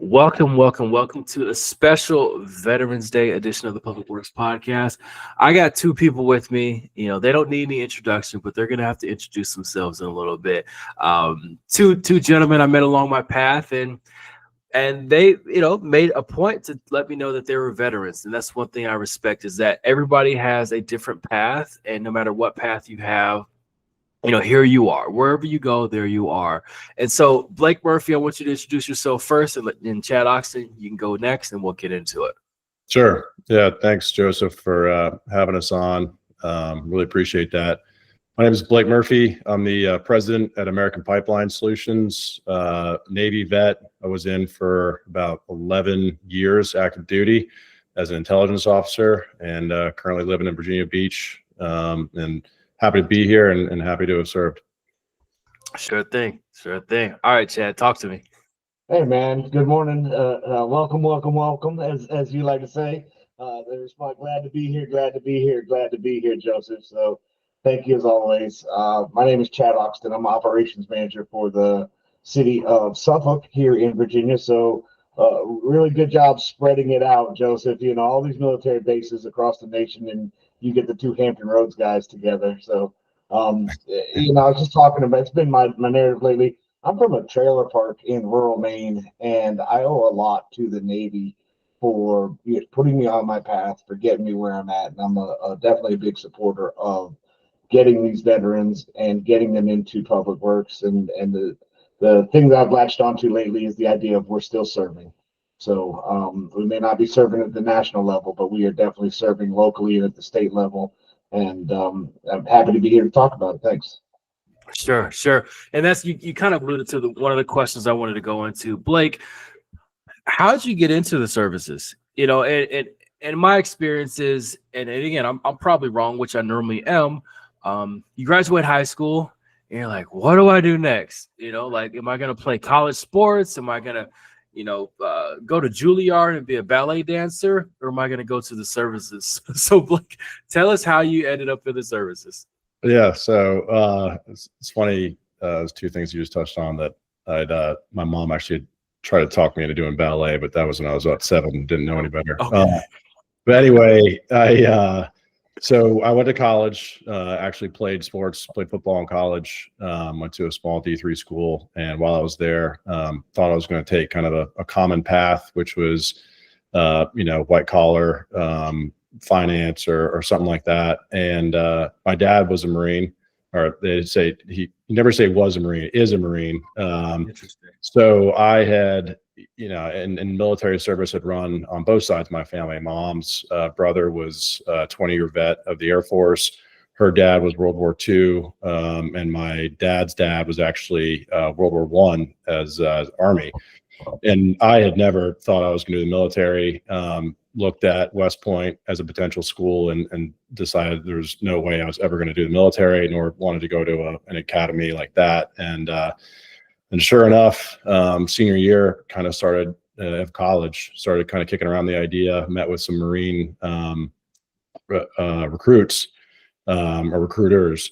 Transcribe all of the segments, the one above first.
Welcome to a special Veterans Day edition of the Public Works Podcast. I got two people with me. They don't need any introduction, but they're going to have to introduce themselves in a little bit. Two gentlemen I met along my path, and they, made a point to let me know that they were veterans. And that's one thing I respect, is that everybody has a different path, and no matter what path you have, here you are. Wherever you go, there you are. And so, Blake Murphey, I want you to introduce yourself first, and Chad Oxton, you can go next, and we'll get into it. Sure. Yeah. Thanks, Joseph, for having us on. Really appreciate that. My name is Blake Murphey. I'm the president at American Pipeline Solutions, Navy vet. I was in for about 11 years active duty as an intelligence officer, and currently living in Virginia Beach. And happy to be here and happy to have served. Sure thing. All right, Chad, talk to me. Hey, man. Good morning. Welcome, as you like to say. There's my glad to be here, Joseph. So thank you as always. My name is Chad Oxton. I'm operations manager for the city of Suffolk here in Virginia. So really good job spreading it out, Joseph. All these military bases across the nation, and you get the two Hampton Roads guys together. So, I was just talking about, it's been my narrative lately. I'm from a trailer park in rural Maine, and I owe a lot to the Navy for putting me on my path, for getting me where I'm at. And I'm definitely a big supporter of getting these veterans and getting them into public works. And the thing that I've latched onto lately is the idea of we're still serving. So we may not be serving at the national level, but we are definitely serving locally and at the state level. And I'm happy to be here to talk about it. Thanks. Sure. And that's, you kind of alluded to one of the questions I wanted to go into. Blake, how did you get into the services? And my experiences, and again, I'm probably wrong, which I normally am. You graduate high school, and you're like, what do I do next? Am I going to play college sports? Am I going to go to Juilliard and be a ballet dancer, or am I going to go to the services? So, Blake, tell us how you ended up in the services. Yeah. So it's funny. There's two things you just touched on that my mom actually tried to talk me into doing ballet, but that was when I was about 7 and didn't know any better. Okay. But anyway, so I went to college, actually played football in college, went to a small D3 school. And while I was there, thought I was going to take kind of a common path, which was, white collar, finance or something like that. And my dad was a Marine, or they say he never say was a Marine, is a Marine. Interesting. So I had, in military service, had run on both sides of my family. My mom's brother was a 20-year vet of the Air Force. Her dad was World War II, and my dad's dad was actually World War I as Army. And I had never thought I was going to do the military. Looked at West Point as a potential school and decided there's no way I was ever going to do the military, nor wanted to go to an academy like that. And sure enough, senior year kind of started of college, started kind of kicking around the idea, met with some Marine recruits or recruiters.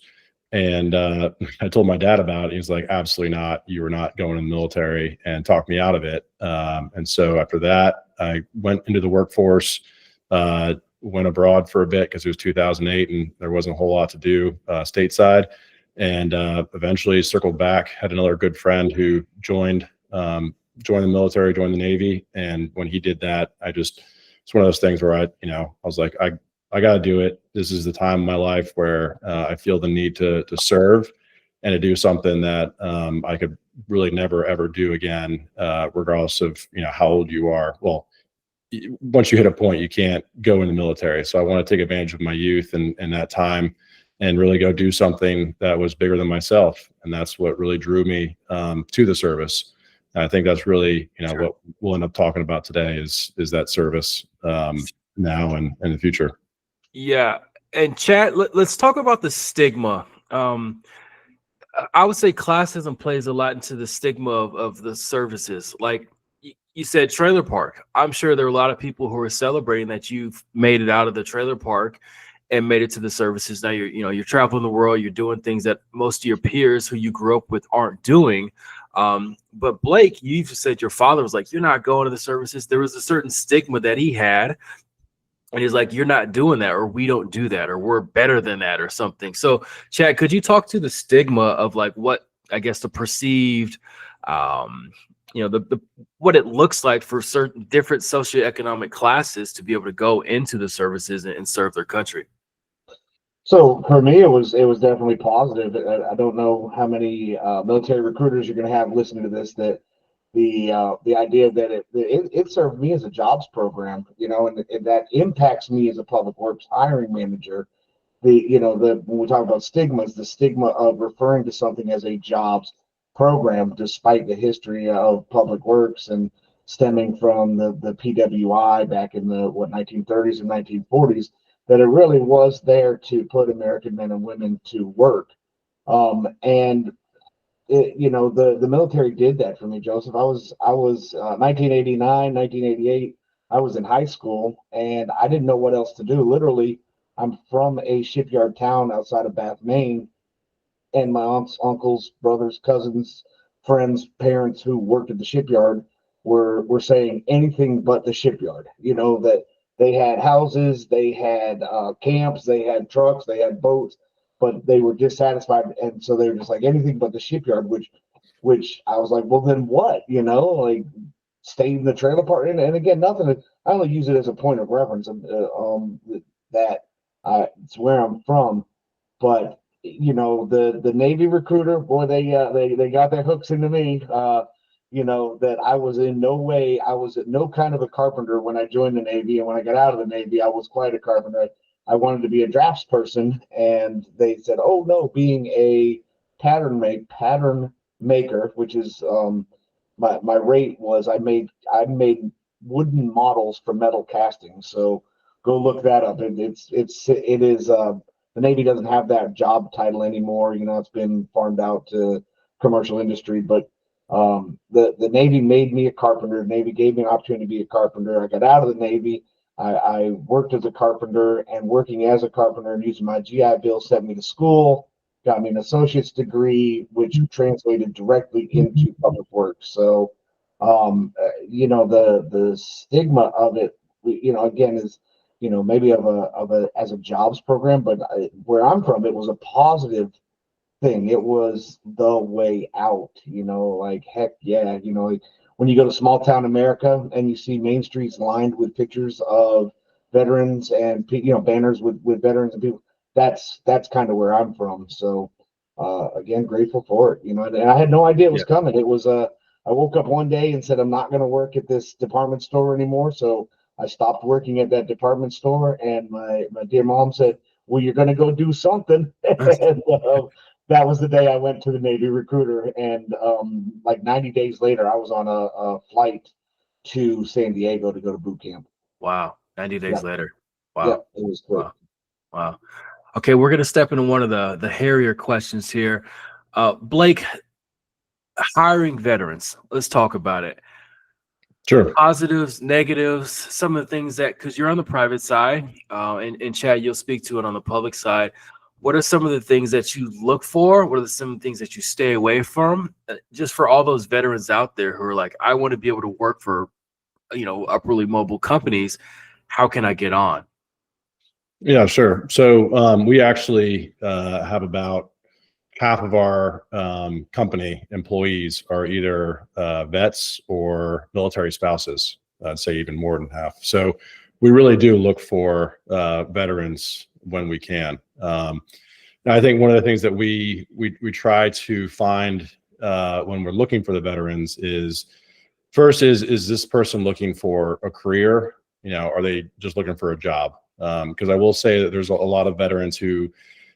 And I told my dad about it. He was like, absolutely not. You were not going in the military, and talked me out of it. And so after that, I went into the workforce, went abroad for a bit because it was 2008 and there wasn't a whole lot to do stateside. And eventually circled back, had another good friend who joined the military, joined the Navy. And when he did that, it's one of those things where I was like, I got to do it. This is the time in my life where I feel the need to serve and to do something that I could really never, ever do again, regardless of, how old you are. Well, once you hit a point, you can't go in the military. So I want to take advantage of my youth and that time and really go do something that was bigger than myself. And that's what really drew me to the service. And I think that's really, Sure. What we'll end up talking about today is that service now and in the future. Yeah. And Chad, let's talk about the stigma. I would say classism plays a lot into the stigma of the services. Like you said, trailer park. I'm sure there are a lot of people who are celebrating that you've made it out of the trailer park and made it to the services. Now you're traveling the world, you're doing things that most of your peers who you grew up with aren't doing. But Blake, you said your father was like, you're not going to the services. There was a certain stigma that he had. And he's like, you're not doing that, or we don't do that, or we're better than that, or something. So, Chad, could you talk to the stigma of like what, I guess, the perceived, the what it looks like for certain different socioeconomic classes to be able to go into the services and serve their country? So for me, it was definitely positive. I don't know how many military recruiters you're going to have listening to this, that the idea that it served me as a jobs program, and that impacts me as a public works hiring manager. When we talk about stigmas, the stigma of referring to something as a jobs program, despite the history of public works and stemming from the PWI back in the 1930s and 1940s, that it really was there to put American men and women to work. And the military did that for me, Joseph. I was 1989, 1988. I was in high school and I didn't know what else to do. Literally, I'm from a shipyard town outside of Bath, Maine, and my aunts, uncles, brothers, cousins, friends, parents who worked at the shipyard were saying anything but the shipyard. That they had houses, they had camps, they had trucks, they had boats, but they were dissatisfied, and so they were just like anything but the shipyard. Which I was like, well, then what? Like stay in the trailer park. And again, nothing. I only use it as a point of reference. That it's where I'm from, but the Navy recruiter, boy, they got their hooks into me. That I was in no way, I was no kind of a carpenter when I joined the Navy, and when I got out of the Navy, I was quite a carpenter. I wanted to be a draftsperson, and they said, "Oh no, being a pattern maker, which is my rate was I made wooden models for metal casting." So go look that up. It is the Navy doesn't have that job title anymore. It's been farmed out to commercial industry, but the Navy made me a carpenter. The Navy gave me an opportunity to be a carpenter. I got out of the Navy. I worked as a carpenter, and working as a carpenter and using my GI Bill sent me to school, got me an associate's degree, which translated directly into public works. So, the stigma of it, again, is, maybe of a as a jobs program, but where I'm from, it was a positive thing. It was the way out, like heck yeah, like when you go to small town America and you see main streets lined with pictures of veterans and banners with veterans and people, that's kind of where I'm from. So again, grateful for it, and I had no idea it was coming. It was I woke up one day and said, I'm not going to work at this department store anymore. So I stopped working at that department store, and my dear mom said, well, you're going to go do something. And that was the day I went to the Navy recruiter. And like 90 days later, I was on a flight to San Diego to go to boot camp. Wow. 90 days later. Wow. Yeah, it was quick. Wow. Okay, we're going to step into one of the hairier questions here. Blake, hiring veterans. Let's talk about it. Sure. Positives, negatives, some of the things that, because you're on the private side, and Chad, you'll speak to it on the public side. What are some of the things that you look for? What are some of the things that you stay away from? Just for all those veterans out there who are like, I want to be able to work for, upwardly mobile companies. How can I get on? Yeah, sure. So we actually have about half of our company employees are either vets or military spouses. I'd say even more than half. So we really do look for veterans when we can. And I think one of the things that we try to find when we're looking for the veterans is, first is this person looking for a career? Are they just looking for a job? Because I will say that there's a lot of veterans who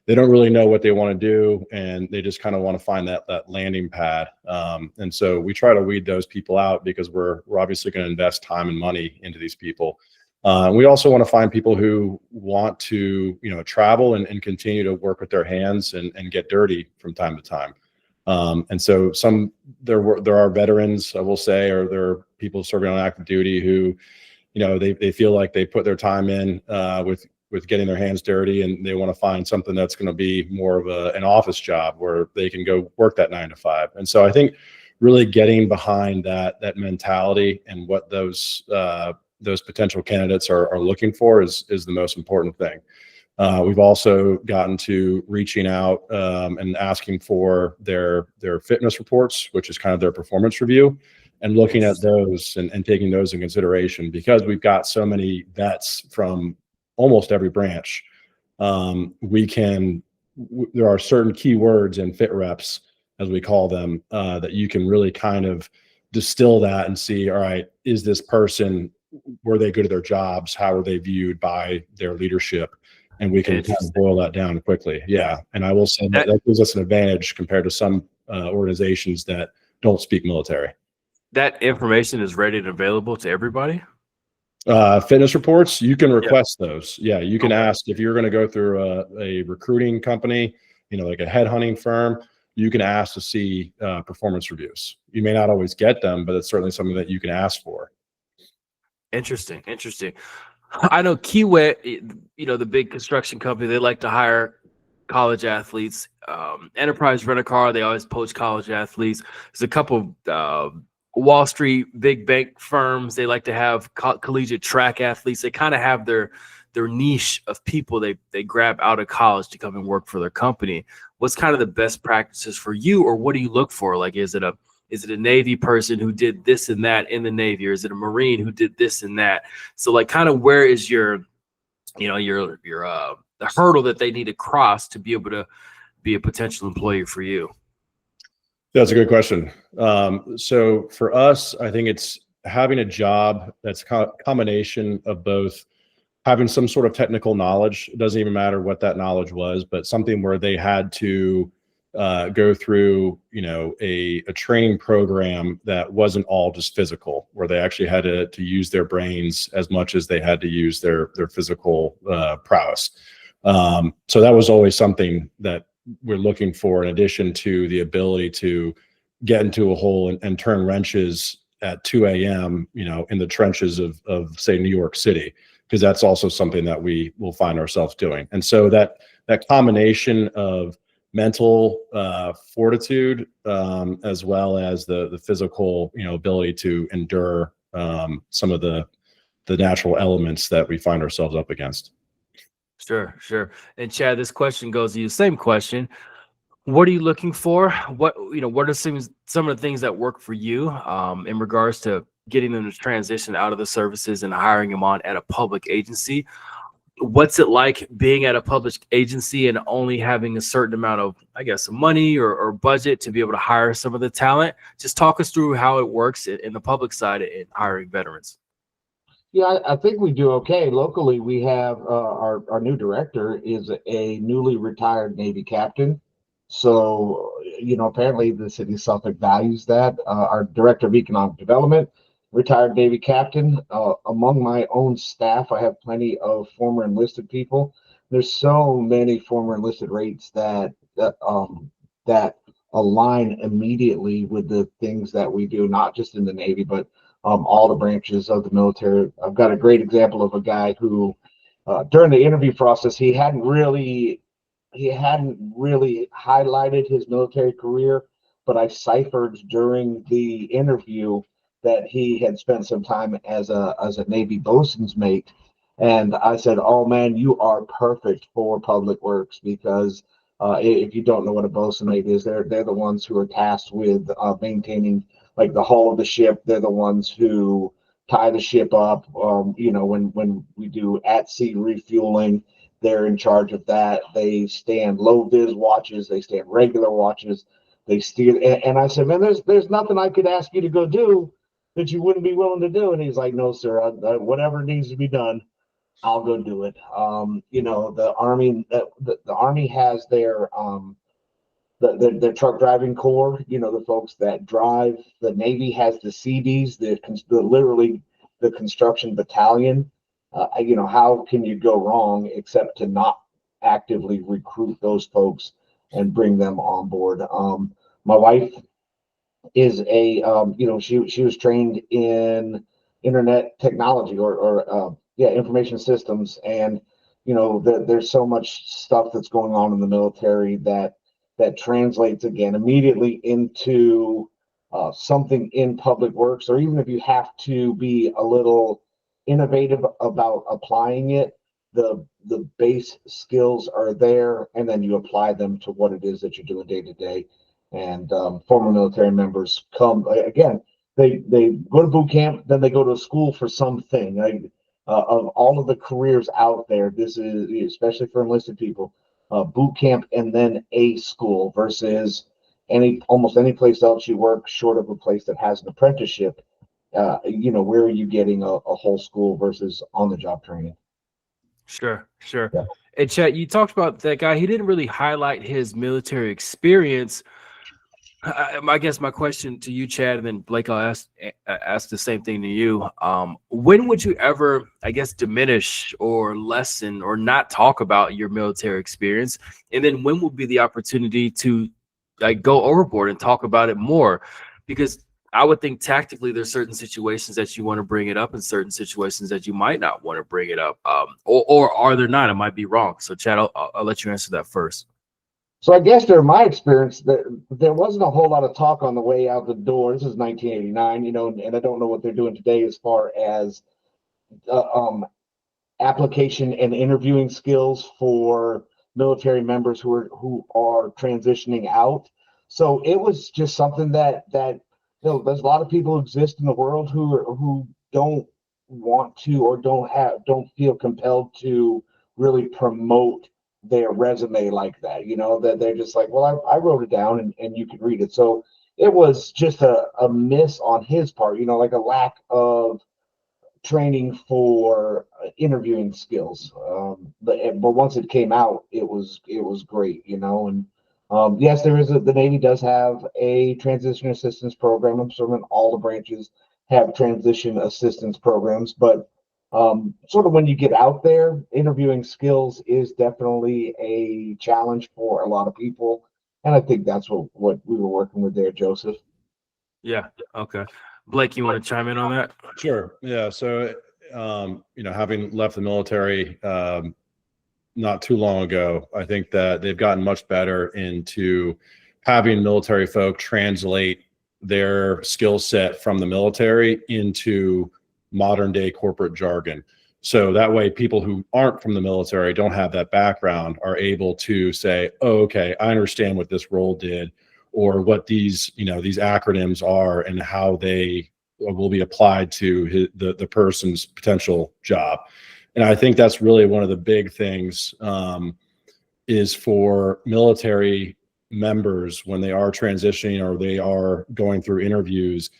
they don't really know what they want to do, and they just kind of want to find that landing pad. And so we try to weed those people out, because we're obviously going to invest time and money into these people. We also want to find people who want to, travel and continue to work with their hands and get dirty from time to time. And so there are veterans, I will say, or there are people serving on active duty who, they feel like they put their time in with getting their hands dirty, and they want to find something that's going to be more of an office job where they can go work that 9 to 5. And so I think really getting behind that mentality and what those potential candidates are looking for is the most important thing. We've also gotten to reaching out and asking for their fitness reports, which is kind of their performance review, and looking at those and taking those in consideration, because we've got so many vets from almost every branch. There are certain keywords in fit reps, as we call them, that you can really kind of distill that and see, all right, is this person, were they good at their jobs? How are they viewed by their leadership? And we can kind of boil that down quickly. Yeah. And I will say that gives us an advantage compared to some organizations that don't speak military. That information is ready and available to everybody? Fitness reports, you can request those. Yeah, you can ask if you're going to go through a recruiting company, like a headhunting firm, you can ask to see performance reviews. You may not always get them, but it's certainly something that you can ask for. Interesting. I know Kiewit, the big construction company, they like to hire college athletes. Enterprise Rent-A-Car, they always poach college athletes. There's a couple Wall Street big bank firms, they like to have collegiate track athletes. They kind of have their niche of people they grab out of college to come and work for their company. What's kind of the best practices for you, or what do you look for? Like, is it a Navy person who did this and that in the Navy, or is it a Marine who did this and that? So like, kind of where is your the hurdle that they need to cross to be able to be a potential employee for you? That's a good question. So for us, I think it's having a job that's a combination of both having some sort of technical knowledge. It doesn't even matter what that knowledge was, but something where they had to go through, a training program that wasn't all just physical, where they actually had to use their brains as much as they had to use their physical prowess. So that was always something that we're looking for, in addition to the ability to get into a hole and turn wrenches at 2 a.m., in the trenches of say, New York City, because that's also something that we will find ourselves doing. And so that combination of mental fortitude, as well as the physical, ability to endure some of the natural elements that we find ourselves up against. Sure. And Chad, this question goes to you. Same question. What are you looking for? What are some of the things that work for you in regards to getting them to transition out of the services and hiring them on at a public agency? What's it like being at a public agency and only having a certain amount of, I guess, money or budget to be able to hire some of the talent? Just talk us through how it works in the public side in hiring veterans. Yeah, I think we do okay. Locally, we have our new director is a newly retired Navy captain. So, apparently the city of Suffolk values that. Our director of economic development, retired Navy captain. Among my own staff, I have plenty of former enlisted people. There's so many former enlisted rates that align immediately with the things that we do, not just in the Navy, but all the branches of the military. I've got a great example of a guy who, during the interview process, he hadn't really highlighted his military career, but I ciphered during the interview that he had spent some time as a Navy bosun's mate. And I said, "Oh man, you are perfect for public works, because if you don't know what a bosun mate is, they're the ones who are tasked with maintaining like the hull of the ship. They're the ones who tie the ship up. When we do at sea refueling, they're in charge of that. They stand low vis watches. They stand regular watches. They steer." And I said, "Man, there's nothing I could ask you to go do that you wouldn't be willing to do." And he's like, "No, sir. Whatever needs to be done, I'll go do it." The Army has their truck driving corps. The folks that drive. The Navy has the CBs, literally the construction battalion. How can you go wrong except to not actively recruit those folks and bring them on board? My wife is she was trained in internet technology or information systems, and there's so much stuff that's going on in the military that translates again immediately into something in public works, or even if you have to be a little innovative about applying it, the base skills are there, and then you apply them to what it is that you're doing day to day. And former military members come again. They go to boot camp, then they go to school for something. Of all of the careers out there, this is especially for enlisted people, boot camp and then a school versus almost any place else you work, short of a place that has an apprenticeship. Where are you getting a whole school versus on the job training? Sure. Yeah. And Chad, you talked about that guy. He didn't really highlight his military experience. I guess my question to you, Chad, and then Blake, I'll ask the same thing to you. When would you ever, I guess, diminish or lessen or not talk about your military experience? And then when will be the opportunity to go overboard and talk about it more? Because I would think tactically there's certain situations that you want to bring it up and certain situations that you might not want to bring it up. Or are there not? I might be wrong. So Chad, I'll let you answer that first. So I guess during my experience, there wasn't a whole lot of talk on the way out the door. This is 1989, and I don't know what they're doing today as far as application and interviewing skills for military members who are transitioning out. So it was just something that there's a lot of people who exist in the world who don't want to or don't feel compelled to really promote their resume like that, that they're just like, well, I wrote it down and you can read it. So it was just a miss on his part, like a lack of training for interviewing skills. But once it came out, it was great, and yes, the Navy does have a transition assistance program. I'm assuming all the branches have transition assistance programs, but sort of when you get out there, interviewing skills is definitely a challenge for a lot of people. And I think that's what we were working with there, Joseph. Yeah. Okay. Blake, you want to chime in on that? Sure. Yeah. So, having left the military not too long ago, I think that they've gotten much better into having military folk translate their skill set from the military into modern day corporate jargon. So that way people who aren't from the military, don't have that background, are able to say, oh, okay, I understand what this role did, or what these acronyms are and how they will be applied to the person's potential job. And I think that's really one of the big things, is for military members when they are transitioning or they are going through interviews,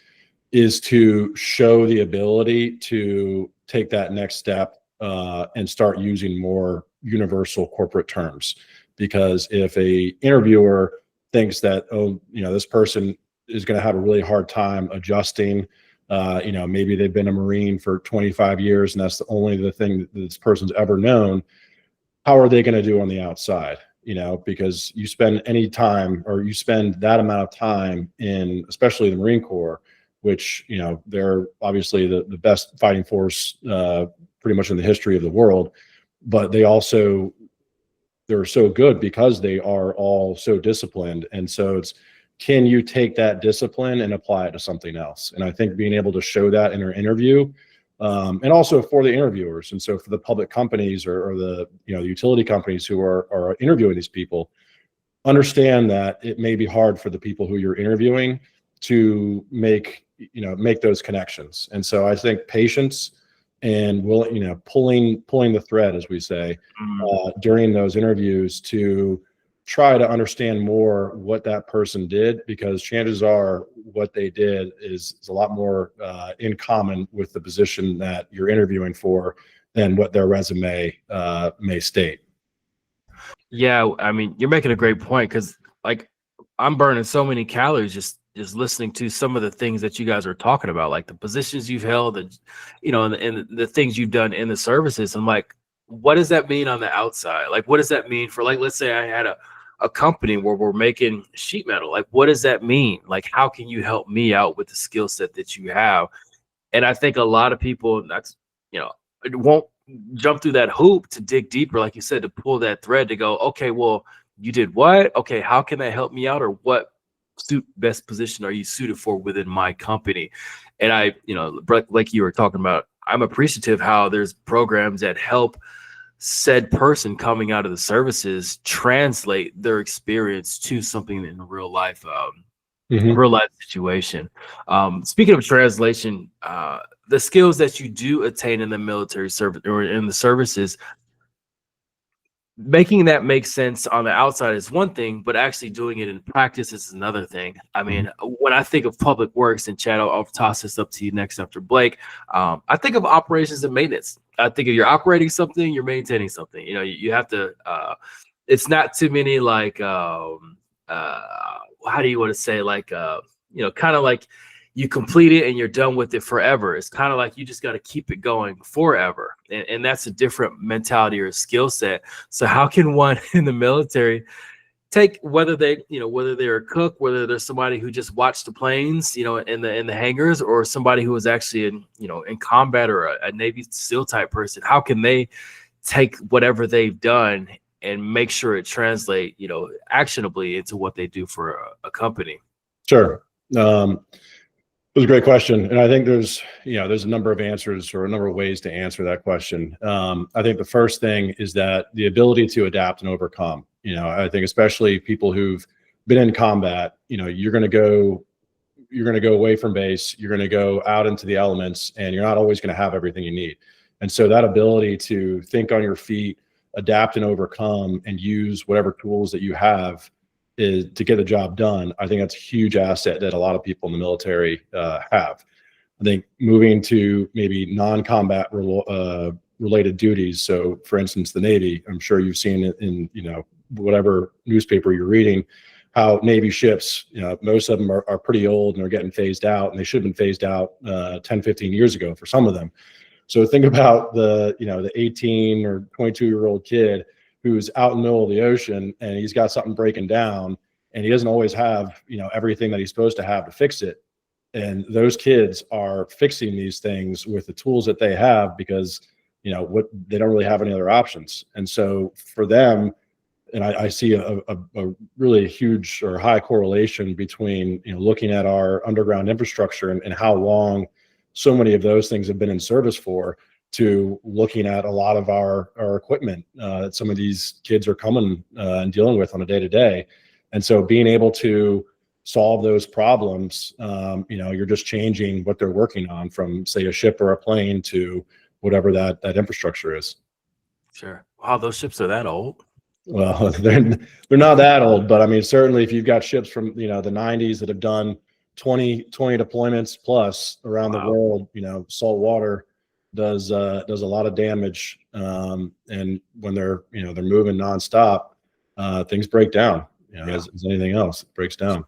is to show the ability to take that next step and start using more universal corporate terms. Because if a interviewer thinks that, this person is going to have a really hard time adjusting, maybe they've been a Marine for 25 years and that's the only thing that this person's ever known, how are they going to do on the outside? Because you spend that amount of time in, especially the Marine Corps, which, they're obviously the best fighting force pretty much in the history of the world, but they're so good because they are all so disciplined. And so it's, can you take that discipline and apply it to something else? And I think being able to show that in our interview, and also for the interviewers, and so for the public companies or the the utility companies who are interviewing these people, understand that it may be hard for the people who you're interviewing to make those connections. And so I think patience and pulling the thread, as we say, during those interviews, to try to understand more what that person did, because chances are what they did is a lot more in common with the position that you're interviewing for than what their resume may state. Yeah, I mean, you're making a great point, because I'm burning so many calories just listening to some of the things that you guys are talking about, like the positions you've held and and the things you've done in the services. I'm like, what does that mean on the outside? Like, what does that mean for, let's say I had a company where we're making sheet metal. Like, what does that mean? Like, how can you help me out with the skill set that you have? And I think a lot of people, it won't jump through that hoop to dig deeper, like you said, to pull that thread to go, okay, well, you did what? Okay, how can that help me out? Or what best position are you suited for within my company? And I, like you were talking about, I'm appreciative how there's programs that help said person coming out of the services translate their experience to something in a real life situation. Speaking of translation, the skills that you do attain in the military service or in the services, making that make sense on the outside is one thing, but actually doing it in practice is another thing. I mean, when I think of public works, and Chad, I'll toss this up to you next after Blake. I think of operations and maintenance. I think if you're operating something, you're maintaining something. You have to. It's not too many like. How do you want to say kind of like you complete it and you're done with it forever. It's kind of like you just got to keep it going forever. And that's a different mentality or skill set. So how can one in the military take, whether they're a cook, whether they're somebody who just watched the planes, in the hangars, or somebody who was actually in combat, or a Navy SEAL type person, how can they take whatever they've done and make sure it translate, actionably into what they do for a company? Sure. It was a great question. And I think there's a number of answers, or a number of ways to answer that question. I think the first thing is that the ability to adapt and overcome. I think especially people who've been in combat, you're going to go away from base, you're going to go out into the elements, and you're not always going to have everything you need. And so that ability to think on your feet, adapt and overcome, and use whatever tools that you have is to get the job done. I think that's a huge asset that a lot of people in the military have. I think moving to maybe non-combat related duties. So for instance, the Navy, I'm sure you've seen it in, whatever newspaper you're reading, how Navy ships, most of them are pretty old and are getting phased out, and they should have been phased out 10, 15 years ago for some of them. So think about the 18 or 22-year-old kid who's out in the middle of the ocean, and he's got something breaking down, and he doesn't always have, everything that he's supposed to have to fix it. And those kids are fixing these things with the tools that they have, because, they don't really have any other options. And so for them, and I see a really huge or high correlation between, looking at our underground infrastructure and how long so many of those things have been in service for, to looking at a lot of our equipment that some of these kids are coming and dealing with on a day-to-day. And so being able to solve those problems, you're just changing what they're working on, from say a ship or a plane to whatever that infrastructure is. Sure. Wow, those ships are that old? Well, they're not that old, but I mean, certainly if you've got ships from, the 90s that have done 20 deployments plus around the world, salt water does a lot of damage. And when they're moving nonstop, things break down, as anything else, it breaks down.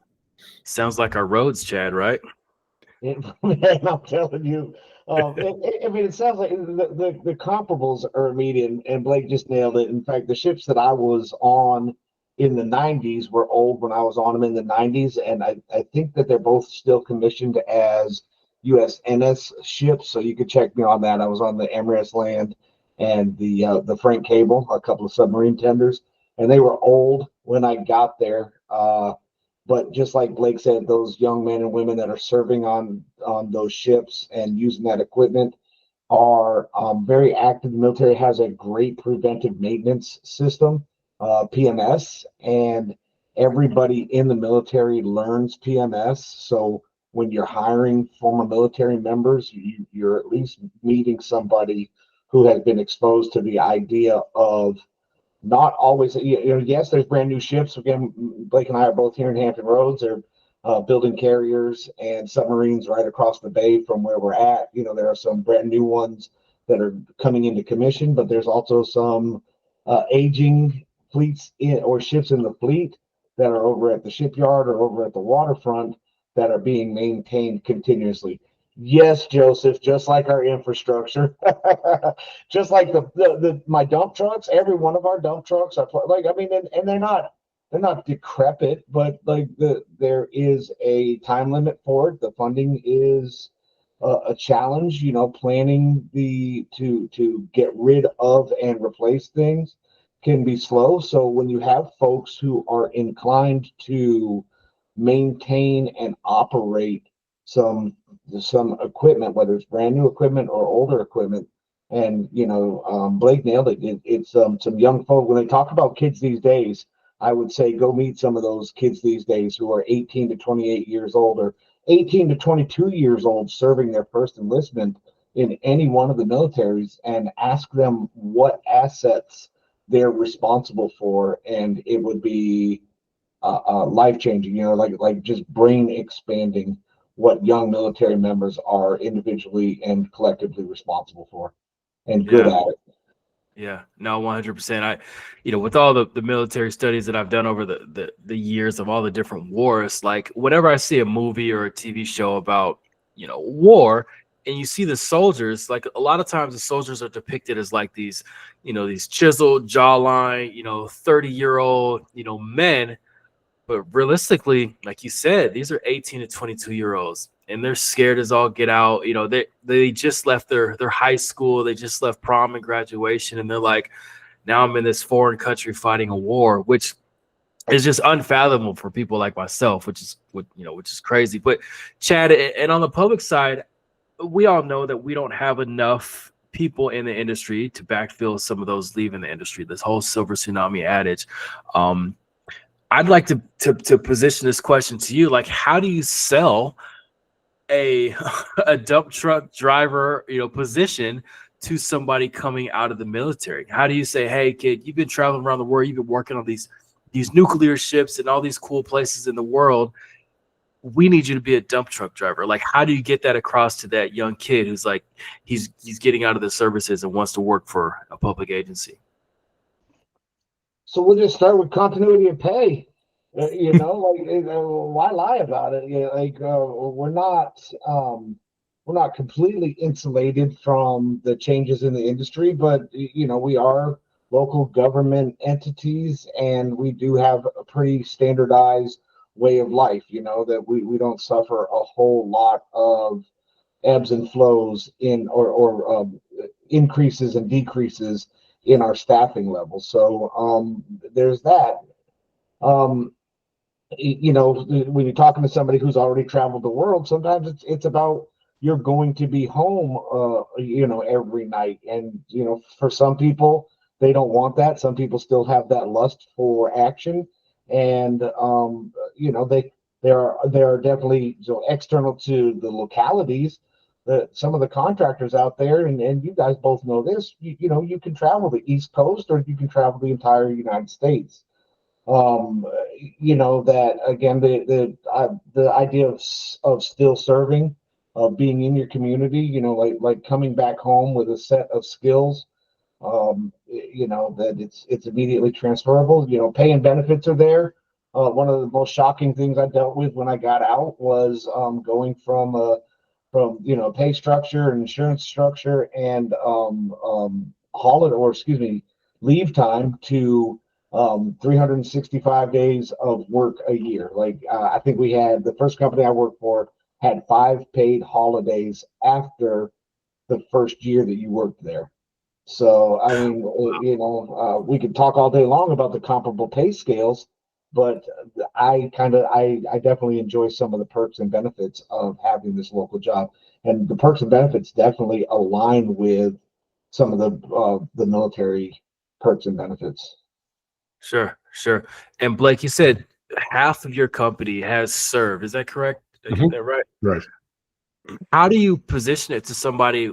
Sounds like our roads, Chad, right? I'm telling you. It sounds like the comparables are immediate, and Blake just nailed it. In fact, the ships that I was on in the 90s were old when I was on them in the 90s, and I think that they're both still commissioned as USNS ships, so you could check me on that. I was on the Emirates Land and the Frank Cable, a couple of submarine tenders, and they were old when I got there. But just like Blake said, those young men and women that are serving on those ships and using that equipment are very active. The military has a great preventive maintenance system, PMS, and everybody in the military learns PMS. So when you're hiring former military members, you're at least meeting somebody who has been exposed to the idea of not always, yes, there's brand new ships. Again, Blake and I are both here in Hampton Roads. They're building carriers and submarines right across the bay from where we're at. There are some brand new ones that are coming into commission, but there's also some aging fleets or ships in the fleet that are over at the shipyard or over at the waterfront that are being maintained continuously. Yes, Joseph, just like our infrastructure, just like my dump trucks, every one of our dump trucks are and they're not decrepit, but there is a time limit for it. The funding is a challenge, planning to get rid of and replace things can be slow. So when you have folks who are inclined to maintain and operate some equipment, whether it's brand new equipment or older equipment. And Blake nailed it. It's some young folk. When they talk about kids these days, I would say go meet some of those kids these days who are 18 to 28 years old, or 18 to 22 years old, serving their first enlistment in any one of the militaries, and ask them what assets they're responsible for, and it would be life changing. Like just brain expanding what young military members are individually and collectively responsible for, and good at it. Yeah, no, 100%. With all the military studies that I've done over the years of all the different wars, like whenever I see a movie or a TV show about, war, and you see the soldiers, like a lot of times the soldiers are depicted as like these chiseled jawline, 30-year-old, men. But realistically, like you said, these are 18 to 22-year-olds, and they're scared as all get out. They just left their high school, they just left prom and graduation, and they're like, now I'm in this foreign country fighting a war, which is just unfathomable for people like myself, which is crazy. But Chad, and on the public side, we all know that we don't have enough people in the industry to backfill some of those leaving the industry. This whole silver tsunami adage. I'd like to position this question to you. Like, how do you sell a dump truck driver, position to somebody coming out of the military? How do you say, hey, kid, you've been traveling around the world, you've been working on these nuclear ships and all these cool places in the world. We need you to be a dump truck driver. Like, how do you get that across to that young kid who's like, he's getting out of the services and wants to work for a public agency? So we'll just start with continuity of pay. Why lie about it? We're not completely insulated from the changes in the industry, but we are local government entities, and we do have a pretty standardized way of life. That we don't suffer a whole lot of ebbs and flows in or increases and decreases in our staffing levels. So there's that. When you're talking to somebody who's already traveled the world, sometimes it's about you're going to be home, every night. And, for some people, they don't want that. Some people still have that lust for action. And, they are definitely external to the localities. Some of the contractors out there, and you guys both know this, you can travel the East Coast, or you can travel the entire United States. That again, the idea of still serving, of being in your community, like coming back home with a set of skills, that it's immediately transferable. Pay and benefits are there. One of the most shocking things I dealt with when I got out was going from pay structure and insurance structure and leave time to 365 days of work a year. I think we had, the first company I worked for had 5 paid holidays after the first year that you worked there. So, I mean, we could talk all day long about the comparable pay scales, but I definitely enjoy some of the perks and benefits of having this local job. And the perks and benefits definitely align with some of the military perks and benefits. Sure. And Blake, you said half of your company has served. Is that correct? Did I get that right? Right. How do you position it to somebody?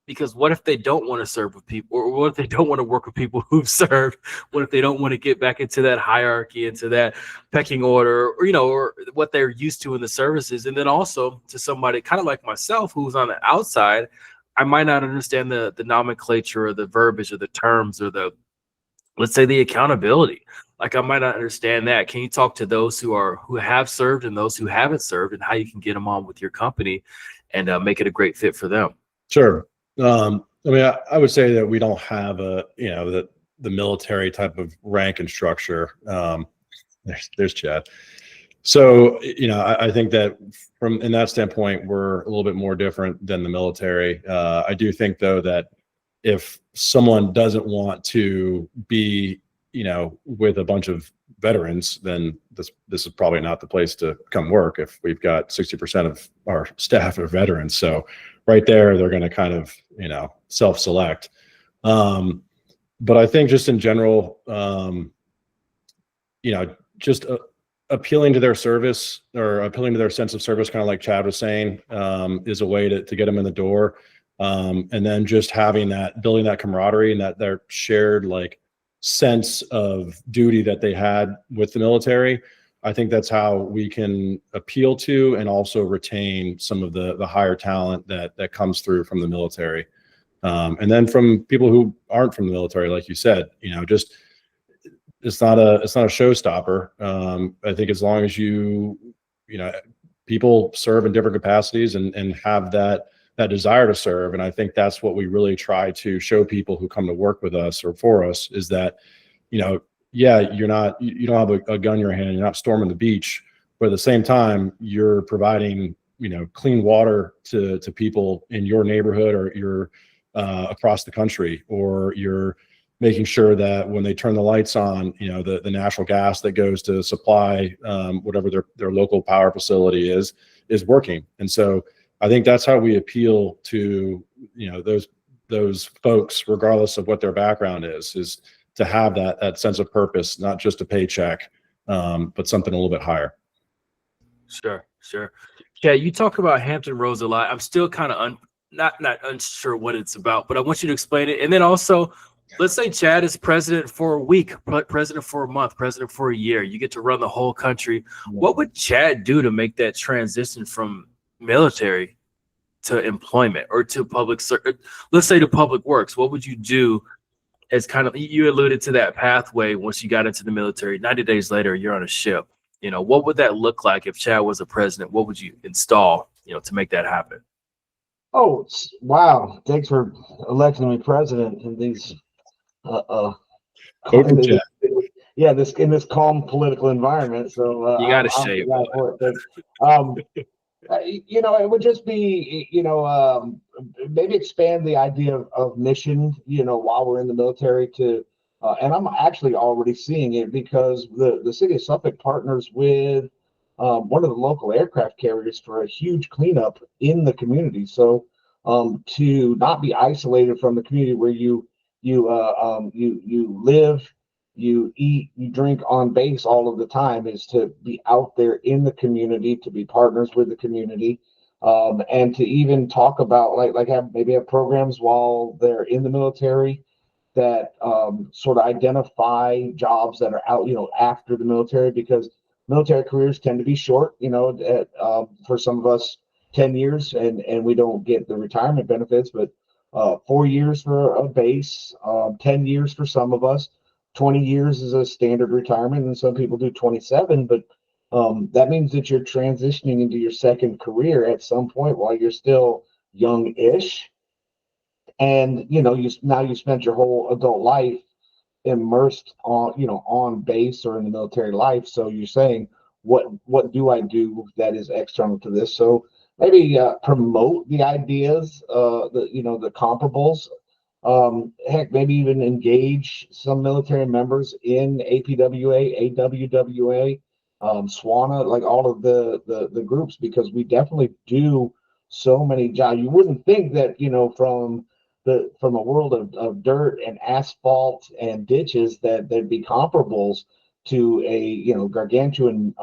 Because what if they don't want to serve with people, or what if they don't want to work with people who've served? What if they don't want to get back into that hierarchy, into that pecking order, or what they're used to in the services? And then also to somebody kind of like myself, who's on the outside, I might not understand the nomenclature or the verbiage or the terms or let's say the accountability. Like, I might not understand that. Can you talk to those who have served and those who haven't served, and how you can get them on with your company and make it a great fit for them? Sure. I would say that we don't have the military type of rank and structure. There's Chad. So, I think that in that standpoint, we're a little bit more different than the military. I do think, though, that if someone doesn't want to be, with a bunch of veterans, then this is probably not the place to come work if we've got 60% of our staff are veterans. So right there, they're going to kind of, self-select. But I think just in general, just appealing to their service or appealing to their sense of service, kind of like Chad was saying, is a way to get them in the door. And then just building that camaraderie and that their shared sense of duty that they had with the military. I think that's how we can appeal to and also retain some of the higher talent that comes through from the military. And then from people who aren't from the military, like you said, just it's not a showstopper. I think as long as people serve in different capacities and have that desire to serve. And I think that's what we really try to show people who come to work with us or for us is that, you don't have a gun in your hand, you're not storming the beach, but at the same time, you're providing, clean water to people in your neighborhood or you're across the country, or you're making sure that when they turn the lights on, the natural gas that goes to supply whatever their local power facility is working. And so I think that's how we appeal to, those folks, regardless of what their background is to have that sense of purpose, not just a paycheck, but something a little bit higher. Sure. Yeah, you talk about Hampton Roads a lot. I'm still kind of not unsure what it's about, but I want you to explain it. And then also, let's say Chad is president for a week, president for a month, president for a year. You get to run the whole country. What would Chad do to make that transition from military to employment or to let's say to public works? What would you do as you alluded to that pathway once you got into the military? 90 days later, you're on a ship. What would that look like if Chad was a president? What would you install, to make that happen? Oh, wow. Thanks for electing me president in these in this calm political environment. So you got to shave. It would just be, maybe expand the idea of mission, while we're in the military and I'm actually already seeing it because the city of Suffolk partners with one of the local aircraft carriers for a huge cleanup in the community. So to not be isolated from the community where you live, you eat, you drink on base all of the time, is to be out there in the community, to be partners with the community, and to even talk about have programs while they're in the military that sort of identify jobs that are out, after the military, because military careers tend to be short, for some of us 10 years and we don't get the retirement benefits, but 4 years for a base, 10 years for some of us, 20 years is a standard retirement, and some people do 27, but that means that you're transitioning into your second career at some point while you're still young-ish. And, you spent your whole adult life immersed on base or in the military life. So you're saying, what do I do that is external to this? So maybe promote the ideas, the comparables. Heck, maybe even engage some military members in APWA, AWWA, SWANA, like all of the groups, because we definitely do so many jobs. You wouldn't think that, from a world of dirt and asphalt and ditches that there'd be comparables to a gargantuan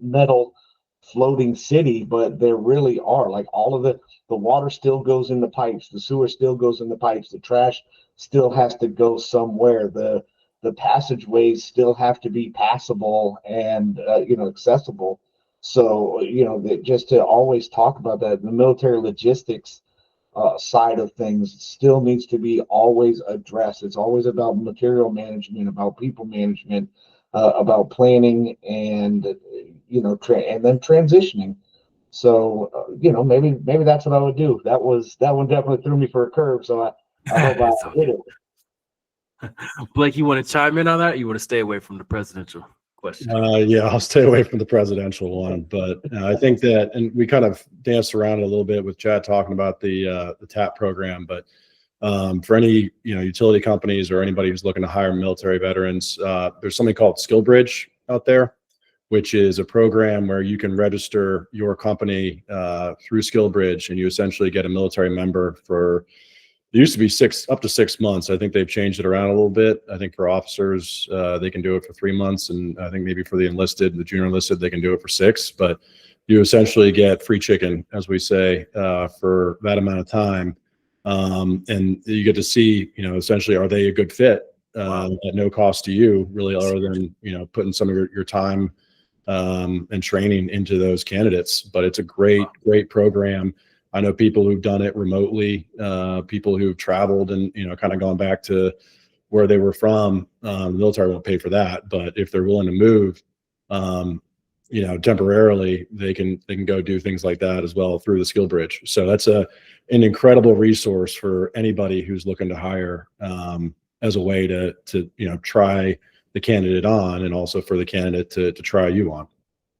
metal floating city, but there really are. Like all of the water still goes in the pipes, the sewer still goes in the pipes, the trash still has to go somewhere, the passageways still have to be passable and accessible. So just to always talk about that, the military logistics side of things still needs to be always addressed. It's always about material management, about people management, about planning, and and then transitioning. So maybe that's what I would do. That one definitely threw me for a curve. So I hope I hit it. Blake, you want to chime in on that? Or you want to stay away from the presidential question? Yeah, I'll stay away from the presidential one, but I think that, and we kind of danced around it a little bit with Chad talking about the TAP program, but For any, utility companies or anybody who's looking to hire military veterans, there's something called SkillBridge out there, which is a program where you can register your company through SkillBridge, and you essentially get a military member for, it used to be up to 6 months. I think they've changed it around a little bit. I think for officers, they can do it for 3 months. And I think maybe for the enlisted, the junior enlisted, they can do it for 6. But you essentially get free chicken, as we say, for that amount of time. And you get to see, essentially, are they a good fit at no cost to you, really, other than, putting some of your time and training into those candidates. But it's a great program. I know people who've done it remotely, people who've traveled and, kind of gone back to where they were from. The military won't pay for that, but if they're willing to move, temporarily, they can go do things like that as well through the SkillBridge. So that's an incredible resource for anybody who's looking to hire, as a way to try the candidate on, and also for the candidate to try you on.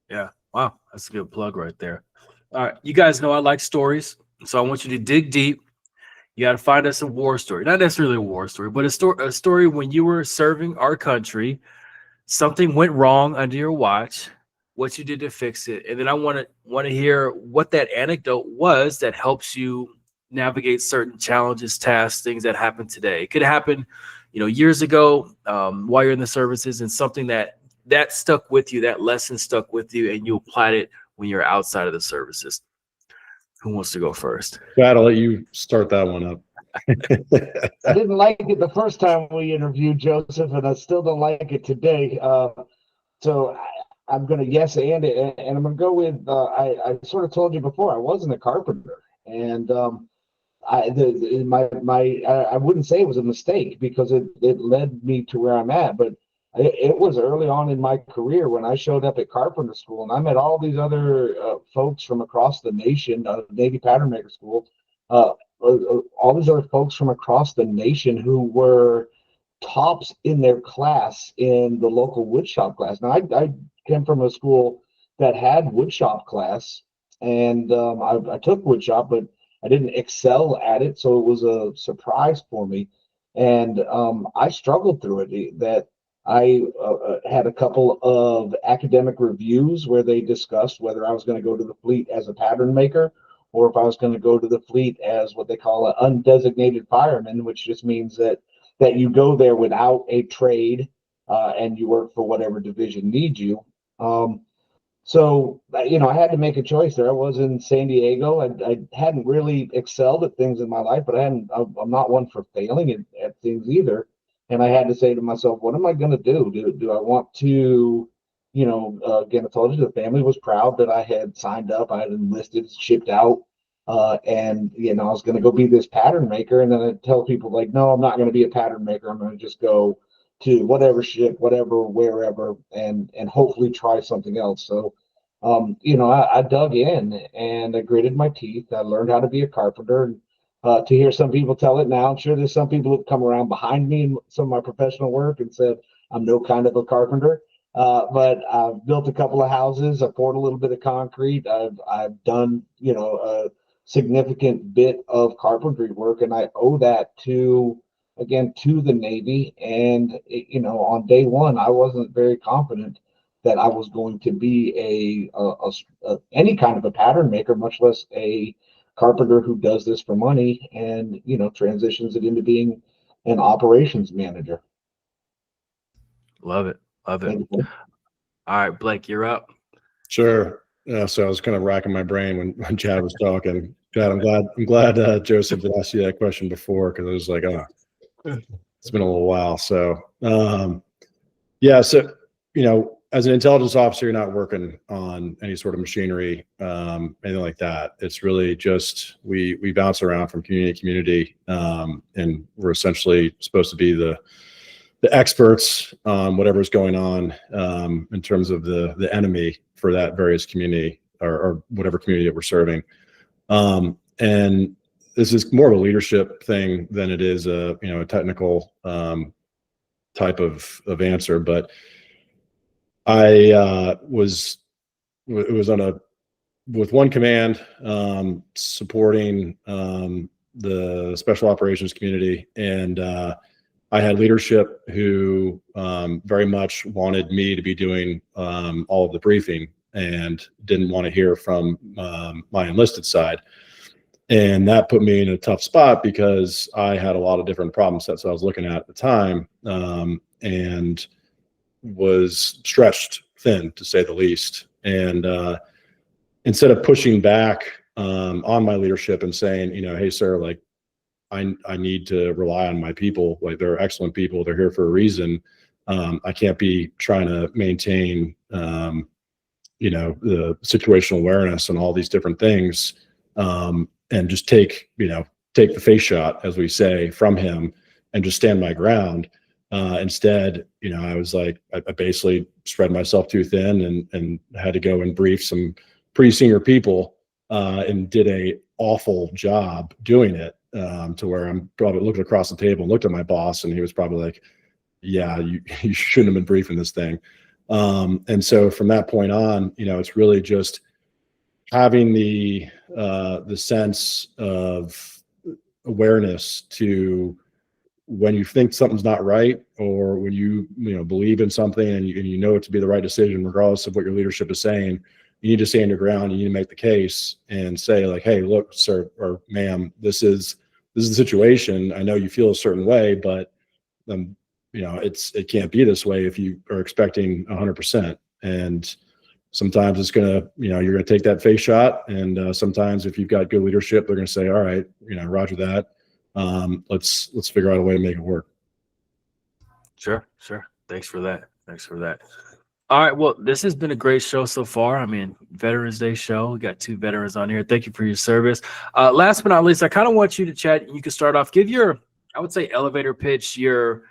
Yeah. Wow. That's a good plug right there. All right. You guys know I like stories, so I want you to dig deep. You got to find us a war story, not necessarily a war story, but a story when you were serving our country, something went wrong under your watch, what you did to fix it. And then I want to hear what that anecdote was that helps you navigate certain challenges, tasks, things that happen today. It could happen, years ago, while you're in the services, and something that stuck with you, that lesson stuck with you, and you applied it when you're outside of the services. Who wants to go first? Chad, I'll let you start that one up. I didn't like it the first time we interviewed Joseph, and I still don't like it today. So I'm going to yes and it, and I'm going to go with, I sort of told you before, I wasn't a carpenter. And I wouldn't say it was a mistake, because it led me to where I'm at, but it was early on in my career when I showed up at carpenter school, and I met all these other folks from across the nation, Navy Pattern Maker School, all these other folks from across the nation who were tops in their class in the local woodshop class. Now, I came from a school that had woodshop class, and I took woodshop, but I didn't excel at it, so it was a surprise for me. And I struggled through it. That I had a couple of academic reviews where they discussed whether I was going to go to the fleet as a pattern maker, or if I was going to go to the fleet as what they call an undesignated fireman, which just means that you go there without a trade, and you work for whatever division needs you. So, I had to make a choice there. I was in San Diego. I hadn't really excelled at things in my life, but I'm not one for failing at things either. And I had to say to myself, what am I going to do? Do I want to, again, I told you the family was proud that I had signed up. I had enlisted, shipped out, and, I was going to go be this pattern maker. And then I tell people, like, no, I'm not going to be a pattern maker. I'm going to just go to whatever ship, whatever, wherever, and hopefully try something else. So, I dug in and I gritted my teeth. I learned how to be a carpenter. And to hear some people tell it now, I'm sure there's some people who've come around behind me in some of my professional work and said I'm no kind of a carpenter. But I've built a couple of houses. I poured a little bit of concrete. I've done, a significant bit of carpentry work, and I owe that to the Navy. And, on day one, I wasn't very confident that I was going to be any kind of a pattern maker, much less a carpenter who does this for money and, transitions it into being an operations manager. Love it. Love it. All right, Blake, you're up. Sure. Yeah, so I was kind of racking my brain when Chad was talking. Chad, I'm glad Joseph had asked you that question before, because I was like, it's been a little while. So, yeah. So, as an intelligence officer, you're not working on any sort of machinery, anything like that. It's really just we bounce around from community to community, and we're essentially supposed to be the experts on whatever's going on in terms of the enemy for that various community or whatever community that we're serving. And this is more of a leadership thing than it is a technical type of answer. But I was with one command supporting the special operations community, and I had leadership who very much wanted me to be doing all of the briefing and didn't want to hear from my enlisted side. And that put me in a tough spot because I had a lot of different problem sets I was looking at the time, and was stretched thin, to say the least. And instead of pushing back on my leadership and saying, hey, sir, like, I need to rely on my people. Like, they're excellent people. They're here for a reason. I can't be trying to maintain, the situational awareness and all these different things, and just take the face shot, as we say, from him and just stand my ground. Instead, I was like, I basically spread myself too thin and had to go and brief some pretty senior people, and did a awful job doing it, to where I'm probably looking across the table and looked at my boss, and he was probably like, yeah, you shouldn't have been briefing this thing. And so from that point on, it's really just having the sense of awareness to when you think something's not right, or when you believe in something and you know it to be the right decision, regardless of what your leadership is saying, you need to stand your ground. You need to make the case and say, like, hey, look, sir or ma'am, this is the situation. I know you feel a certain way, but it can't be this way if you are expecting 100%. And sometimes it's gonna, you're gonna take that face shot, and sometimes if you've got good leadership, they're gonna say, all right, roger that. Let's figure out a way to make it work. Sure. Thanks for that. All right. Well, this has been a great show so far. I mean, Veterans Day show. We got 2 veterans on here. Thank you for your service. Last but not least, I kind of want you to, Chad, you can start off, give your, I would say, elevator pitch, your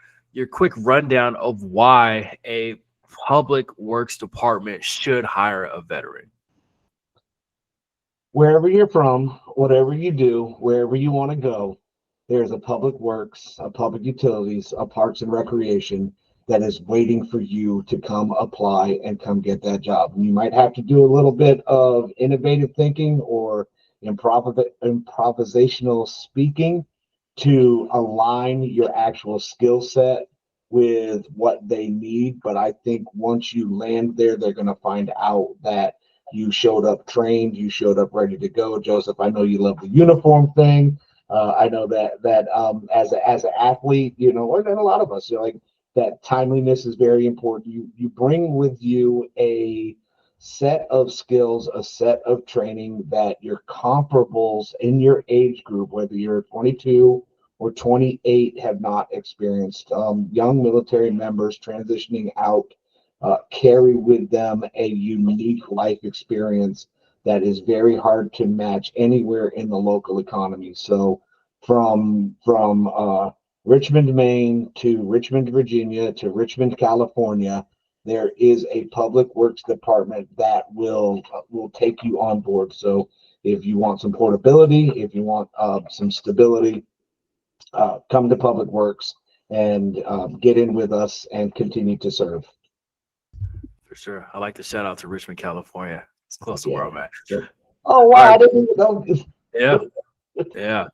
quick rundown of why a public works department should hire a veteran. Wherever you're from, whatever you do, wherever you want to go, there's a public works, a public utilities, a parks and recreation that is waiting for you to come apply and come get that job. And you might have to do a little bit of innovative thinking or improvisational speaking to align your actual skill set with what they need. But I think once you land there, they're going to find out that you showed up trained, you showed up ready to go. Joseph, I know you love the uniform thing. I know that as an athlete, or a lot of us, like, that timeliness is very important. You bring with you a set of skills, a set of training that your comparables in your age group, whether you're 22 or 28, have not experienced. Young military members transitioning out carry with them a unique life experience that is very hard to match anywhere in the local economy. So from Richmond, Maine to Richmond, Virginia to Richmond, California, there is a public works department that will take you on board. So if you want some portability, if you want some stability, come to public works and get in with us and continue to serve. For sure. I like to shout out to Richmond, California. It's close to where I'm at. Sure. Oh, wow. Right. I didn't even know. Yeah.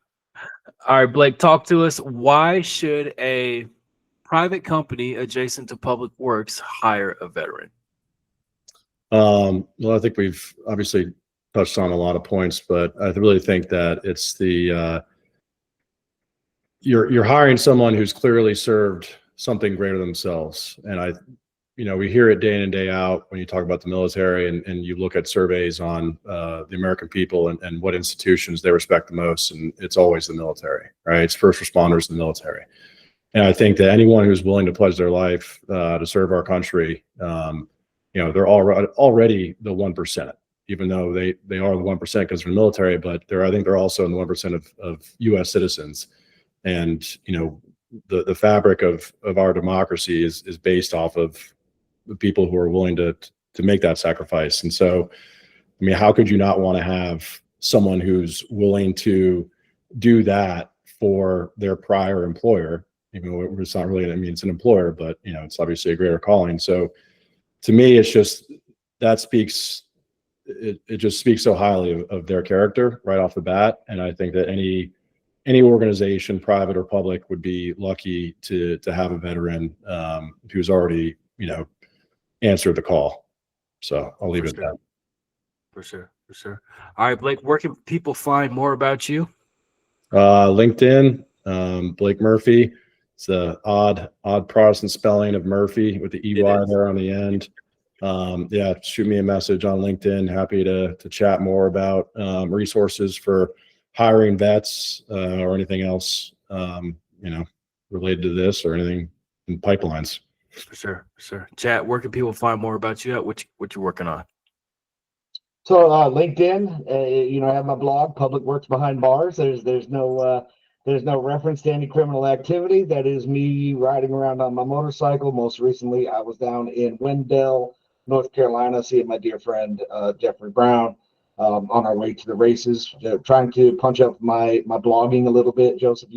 All right, Blake, talk to us. Why should a private company adjacent to public works hire a veteran? Well, I think we've obviously touched on a lot of points, but I really think that it's the you're hiring someone who's clearly served something greater than themselves. And we hear it day in and day out when you talk about the military, and you look at surveys on the American people and what institutions they respect the most, and it's always the military, right? It's first responders in the military. And I think that anyone who's willing to pledge their life to serve our country, they're already the 1%, even though they are the 1% because they're in the military, but I think they're also in the 1% of U.S. citizens. And the fabric of our democracy is based off of the people who are willing to make that sacrifice. And so, I mean, how could you not want to have someone who's willing to do that for their prior employer? Even though it's not really, it's an employer, but it's obviously a greater calling. So to me, it's just, it just speaks so highly of their character right off the bat. And I think that any any organization, private or public, would be lucky to have a veteran who's already, answered the call. So I'll leave it at that. For sure. All right, Blake, where can people find more about you? LinkedIn, Blake Murphey. It's the odd Protestant spelling of Murphy with the EY there on the end. Shoot me a message on LinkedIn. Happy to chat more about resources for hiring vets or anything else, related to this or anything in pipelines. For sure. Chad, where can people find more about you at what you're working on? So LinkedIn, I have my blog, Public Works Behind Bars. There's no reference to any criminal activity. That is me riding around on my motorcycle. Most recently, I was down in Wendell, North Carolina, seeing my dear friend Jeffrey Brown on our way to the races. Trying to punch up my blogging a little bit, Joseph.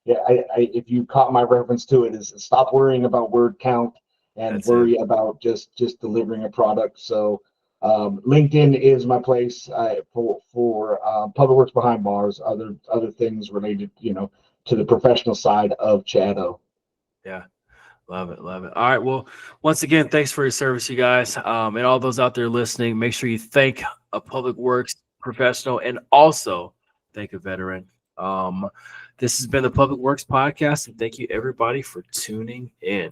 If you caught my reference to it, is stop worrying about word count and worry about just delivering a product. So LinkedIn is my place for Public Works Behind Bars, other things related, to the professional side of Chad O. Yeah. Love it. All right. Well, once again, thanks for your service, you guys. And all those out there listening, make sure you thank a public works professional and also thank a veteran. This has been the Public Works Podcast, and thank you everybody for tuning in.